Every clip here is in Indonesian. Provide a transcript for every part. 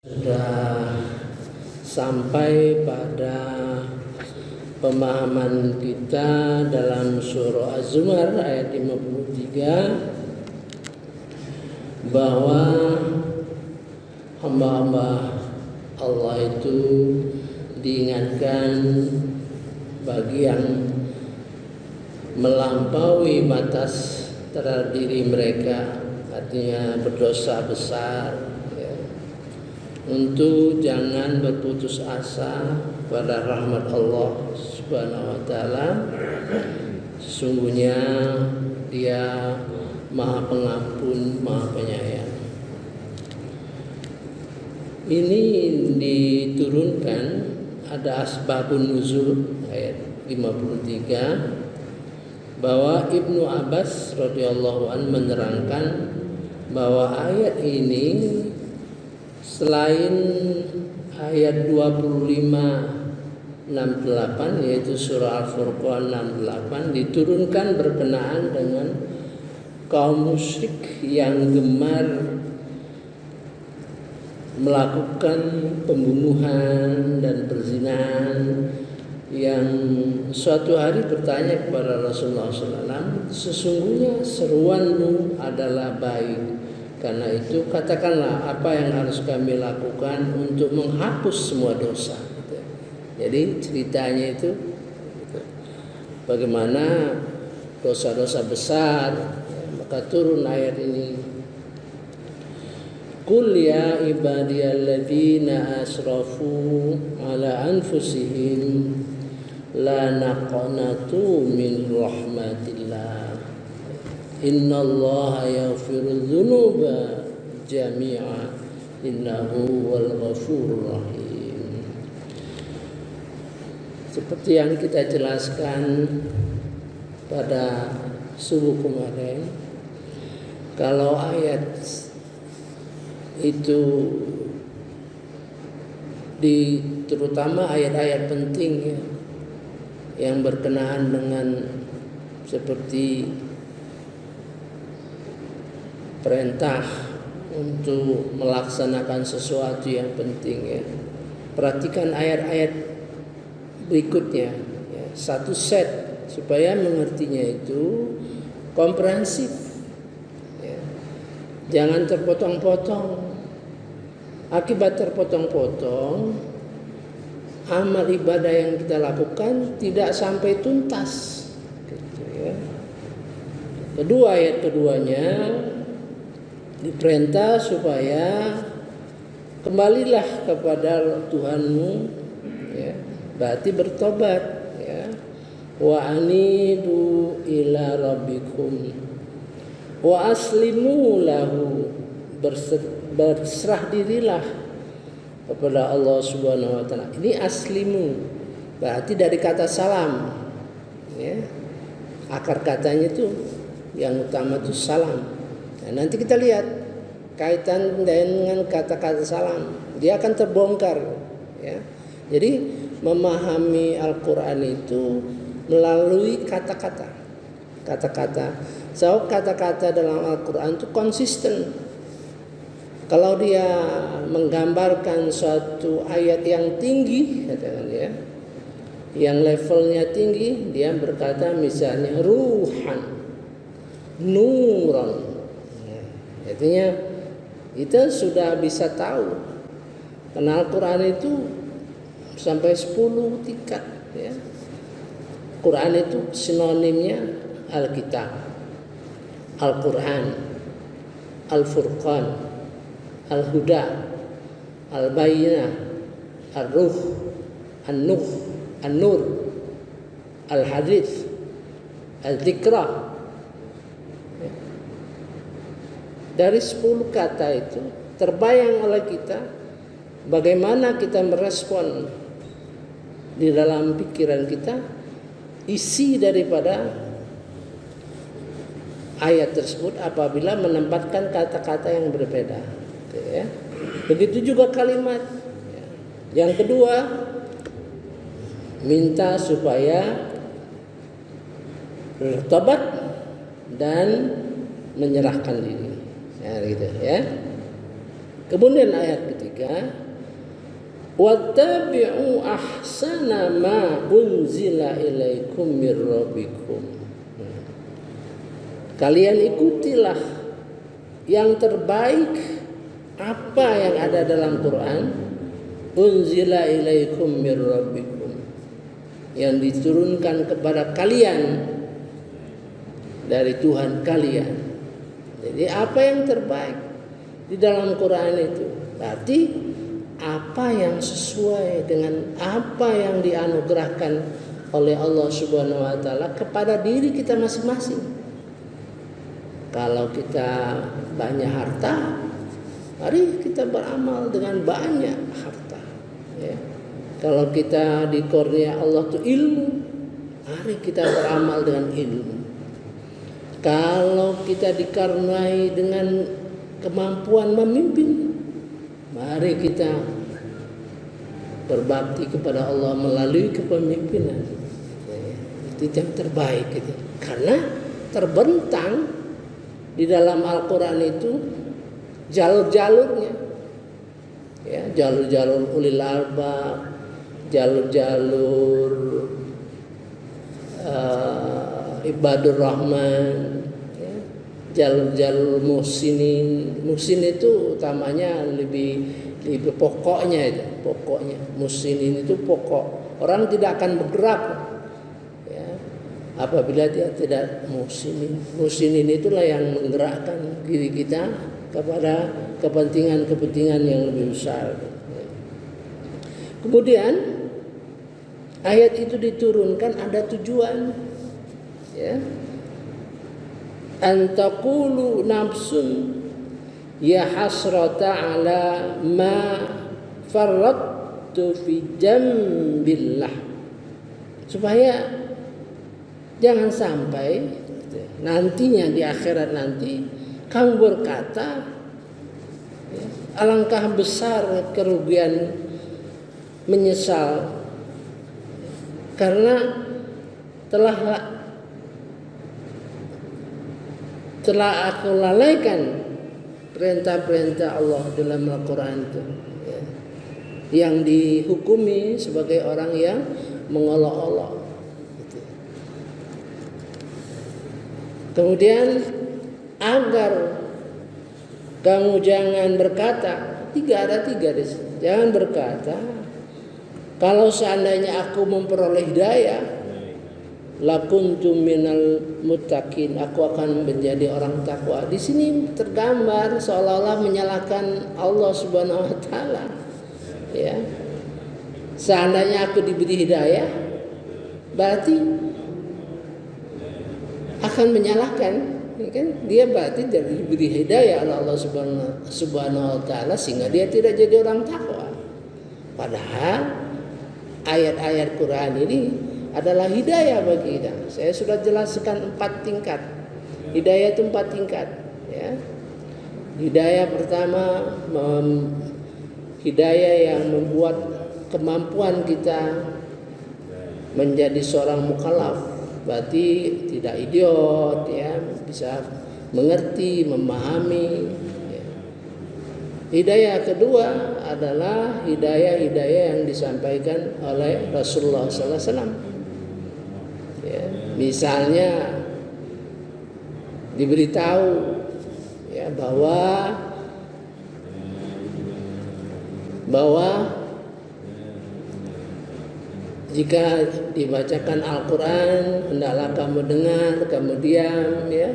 Sudah sampai pada pemahaman kita dalam surah Az-Zumar ayat 53 bahwa hamba-hamba Allah itu diingatkan bagi yang melampaui batas terhadap diri mereka, artinya berdosa besar, untuk jangan berputus asa pada rahmat Allah Subhanahu wa taala. Sesungguhnya Dia Maha Pengampun, Maha Penyayang. Ini diturunkan, ada asbabun nuzul ayat 53 bahwa Ibnu Abbas radhiyallahu anhu menerangkan bahwa ayat ini selain ayat 25-68 yaitu surah Al-Furqan 68 diturunkan berkenaan dengan kaum musyrik yang gemar melakukan pembunuhan dan perzinahan, yang suatu hari bertanya kepada Rasulullah SAW, sesungguhnya seruanmu adalah baik, karena itu katakanlah apa yang harus kami lakukan untuk menghapus semua dosa. Jadi ceritanya itu bagaimana dosa-dosa besar, maka turun ayat ini. Qul ya ibadiyalladzina asrafu ala anfusihim la naqnatu min rahmatillah innallaha yaghfiru dzunuba jami'a innahu wal ghafurur rahim. Seperti yang kita jelaskan pada subuh kemarin, kalau ayat itu terutama ayat-ayat penting yang berkenaan dengan seperti perintah untuk melaksanakan sesuatu yang penting, perhatikan ayat-ayat berikutnya, satu set supaya mengertinya itu komprehensif. Jangan terpotong-potong. Akibat terpotong-potong, amal ibadah yang kita lakukan tidak sampai tuntas. Kedua, ayat keduanya diperintah supaya kembalilah kepada Tuhanmu, berarti bertobat, wa anibu ila rabbikum wa aslimu lahu, berserah dirilah kepada Allah Subhanahu wa taala. Ini aslimu berarti dari kata salam, akar katanya itu yang utama itu salam. Nah, nanti kita lihat kaitan dengan kata-kata salam, dia akan terbongkar, Jadi memahami Al-Quran itu melalui kata-kata. So kata-kata dalam Al-Quran itu konsisten. Kalau dia menggambarkan suatu ayat yang tinggi, katakan yang levelnya tinggi, dia berkata misalnya ruhan, nuran. Artinya kita sudah bisa tahu, karena Al-Quran itu sampai 10 tingkat. Quran itu sinonimnya Alkitab, Al-Quran, Al-Furqan, Al-Huda, Al-Bayyinah, Al-Ruh, An-Nuh, An-Nur, Al-Hadith, Al-Dzikra. Dari 10 kata itu terbayang oleh kita bagaimana kita merespon di dalam pikiran kita isi daripada ayat tersebut apabila menempatkan kata-kata yang berbeda. Begitu juga kalimat. Yang kedua, minta supaya bertobat dan menyerahkan diri. Gitu. Kemudian ayat ketiga, ketiga, wattabi'u ahsana ma unzila ilaikum mir rabbikum. Kalian ikutilah yang terbaik apa yang ada dalam Quran, unzila ilaikum mir rabbikum, yang diturunkan kepada kalian dari Tuhan kalian. Jadi apa yang terbaik di dalam Quran itu berarti apa yang sesuai dengan apa yang dianugerahkan oleh Allah Subhanahu wa taala kepada diri kita masing-masing. Kalau kita banyak harta, mari kita beramal dengan banyak harta. Ya. Kalau kita dikurnia Allah itu ilmu, mari kita beramal dengan ilmu. Kalau kita dikaruniai dengan kemampuan memimpin, mari kita berbakti kepada Allah melalui kepemimpinan. Itu yang terbaik gitu. Karena terbentang di dalam Al-Quran itu jalur-jalurnya, ya, jalur-jalur ulil albab, jalur-jalur ibadur rahman, ya, jalur-jalur muhsinin. Muhsin itu utamanya lebih pokoknya itu, pokoknya muhsinin itu pokok. Orang tidak akan bergerak apabila dia tidak muhsinin. Muhsinin itulah yang menggerakkan diri kita kepada kepentingan-kepentingan yang lebih besar. Kemudian ayat itu diturunkan ada tujuan, ya. Antaqulu nafsun ya hasrata ala ma farrattu fi jambillah, supaya jangan sampai nantinya di akhirat nanti kamu berkata, ya, alangkah besar kerugian, menyesal karena telah aku lalaikan perintah-perintah Allah dalam Al-Quran itu, ya, yang dihukumi sebagai orang yang mengolok-olok. Kemudian agar kamu jangan berkata, ada tiga di sini. Jangan berkata, kalau seandainya aku memperoleh hidayah, lakuntu minal muttaqin, aku akan menjadi orang takwa. Di sini tergambar seolah-olah menyalahkan Allah Subhanahu wa taala. Ya. Seandainya aku diberi hidayah, berarti akan menyalahkan, ya kan? Dia berarti diberi hidayah oleh Allah Subhanahu wa taala sehingga dia tidak jadi orang takwa. Padahal ayat-ayat Quran ini adalah hidayah bagi kita. Saya sudah jelaskan 4 tingkat. Hidayah itu 4 tingkat, ya. Hidayah pertama, hidayah yang membuat kemampuan kita menjadi seorang mukallaf. Berarti tidak idiot, ya, bisa mengerti, memahami. Ya. Hidayah kedua adalah hidayah yang disampaikan oleh Rasulullah SAW. Ya, misalnya diberitahu, ya, bahwa jika dibacakan Al-Quran, hendaklah kamu dengar, kamu diam, ya.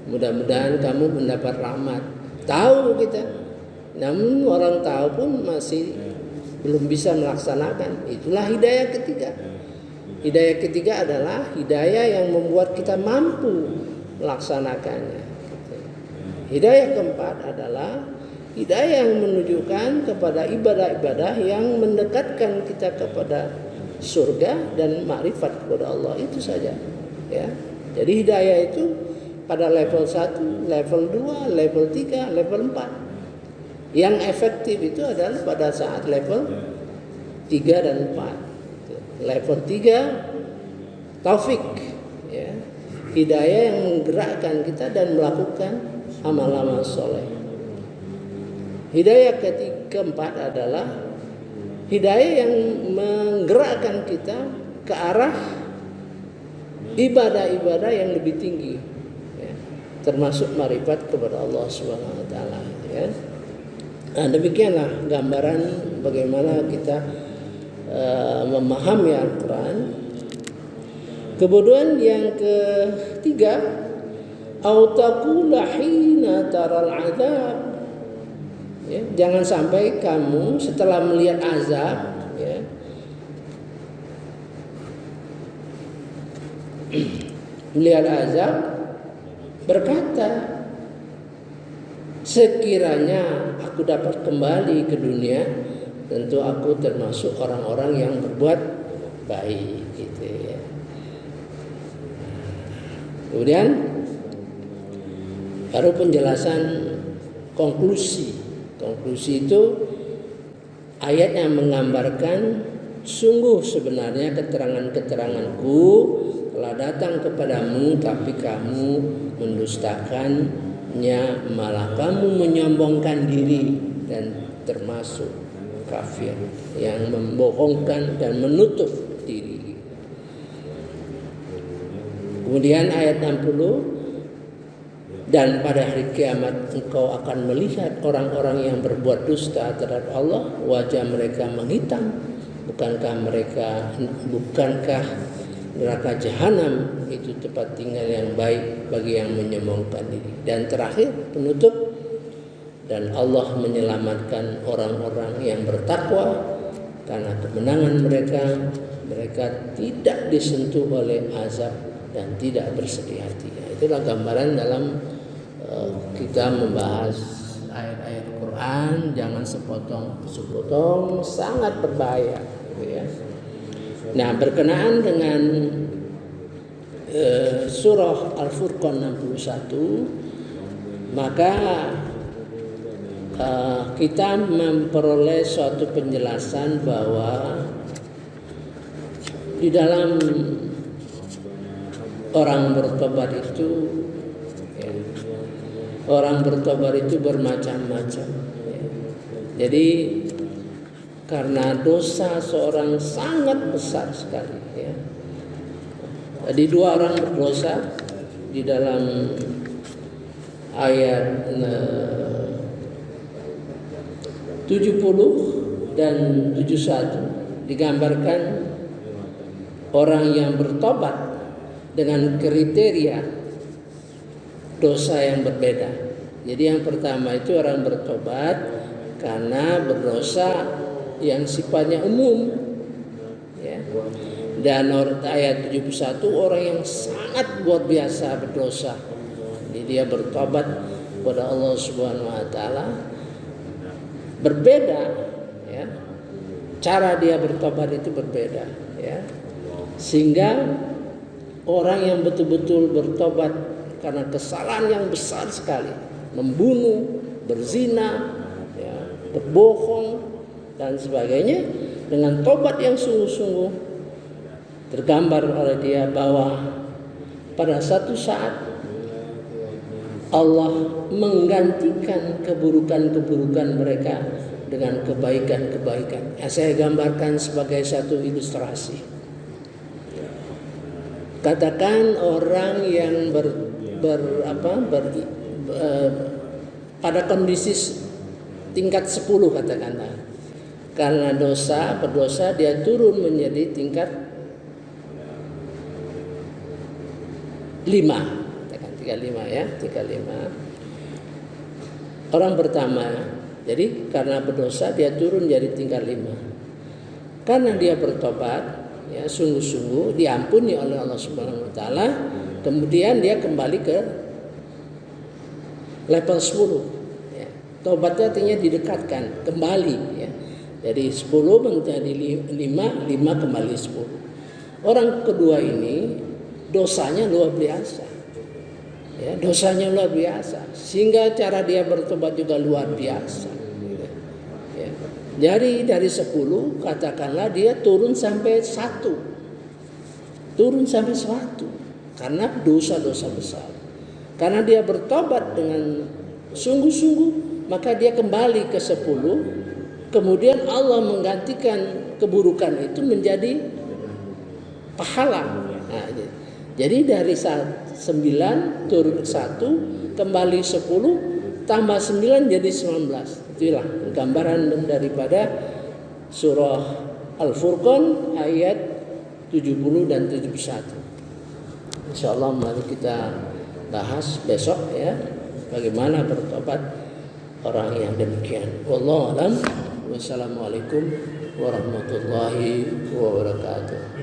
Mudah-mudahan kamu mendapat rahmat. Tahu kita, namun orang tahu pun masih belum bisa melaksanakan. Itulah hidayah ketiga. Hidayah ketiga adalah hidayah yang membuat kita mampu melaksanakannya. Hidayah keempat adalah hidayah yang menunjukkan kepada ibadah-ibadah yang mendekatkan kita kepada surga dan makrifat kepada Allah, itu saja, ya. Jadi hidayah itu pada level 1, level 2, level 3, level 4. Yang efektif itu adalah pada saat level 3 dan 4. Level 3 taufik, ya. Hidayah yang menggerakkan kita dan melakukan amal-amal soleh. Hidayah keempat adalah hidayah yang menggerakkan kita ke arah ibadah-ibadah yang lebih tinggi, ya, termasuk marifat kepada Allah Subhanahu wa taala, ya. Nah, demikianlah gambaran bagaimana kita memahami Al-Quran. Kemudian yang ketiga, au taqula hina taral azab, ya, jangan sampai kamu setelah melihat azab, ya, melihat azab berkata, sekiranya aku dapat kembali ke dunia, tentu aku termasuk orang-orang yang berbuat baik, gitu ya. Kemudian baru penjelasan konklusi. Konklusi itu ayat yang menggambarkan sungguh sebenarnya keterangan-keteranganku telah datang kepadamu, tapi kamu mendustakannya, malah kamu menyombongkan diri dan termasuk kafir yang membohongkan dan menutup diri. Kemudian ayat 60, dan pada hari kiamat engkau akan melihat orang-orang yang berbuat dusta terhadap Allah, wajah mereka menghitam. Bukankah neraka jahanam itu tempat tinggal yang baik bagi yang menyombongkan diri. Dan terakhir penutup, dan Allah menyelamatkan orang-orang yang bertakwa karena kemenangan mereka tidak disentuh oleh azab dan tidak bersedih hati. Itulah gambaran dalam kita membahas ayat-ayat Quran, jangan sepotong-sepotong, sangat berbahaya, gitu ya. Nah, berkenaan dengan surah Al-Furqan 61, maka kita memperoleh suatu penjelasan bahwa di dalam orang bertobat itu, ya, orang bertobat itu bermacam-macam, ya. Jadi karena dosa seorang sangat besar sekali, ya. Jadi dua orang berdosa di dalam ayat 70 dan 71 digambarkan orang yang bertobat dengan kriteria dosa yang berbeda. Jadi yang pertama itu orang bertobat karena berdosa yang sifatnya umum, ya. Dan ayat 71 orang yang sangat luar biasa berdosa. Jadi dia bertobat kepada Allah Subhanahu wa taala. Berbeda, ya. Cara dia bertobat itu berbeda, ya. Sehingga orang yang betul-betul bertobat karena kesalahan yang besar sekali, membunuh, berzina, ya, berbohong dan sebagainya, dengan tobat yang sungguh-sungguh, tergambar oleh dia bahwa pada satu saat Allah menggantikan keburukan-keburukan mereka dengan kebaikan-kebaikan. Saya gambarkan sebagai satu ilustrasi. Katakan orang yang pada kondisi tingkat 10, katakanlah, karena berdosa dia turun menjadi tingkat 5, katakan 35, ya, 35. Orang pertama, jadi karena berdosa dia turun jadi tingkat 5. Karena dia bertobat, ya, sungguh-sungguh diampuni oleh Allah Subhanahu wa taala, kemudian dia kembali ke level 10, ya. Tobatnya artinya didekatkan kembali, ya. Jadi 10 menjadi 5 kembali 10. Orang kedua ini dosanya luar biasa, ya, dosanya luar biasa, sehingga cara dia bertobat juga luar biasa, ya. Jadi dari 10 katakanlah dia turun sampai 1, karena dosa-dosa besar. Karena dia bertobat dengan sungguh-sungguh, maka dia kembali ke 10. Kemudian Allah menggantikan keburukan itu menjadi pahala. Nah, jadi dari 9 turun 1 kembali 10 tambah 9 jadi 19. Itulah gambaran daripada surah Al-Furqan ayat 70 dan 71. Insyaallah mari kita bahas besok ya, bagaimana bertobat orang yang demikian. Wallahu a'lam. Wassalamualaikum warahmatullahi wabarakatuh.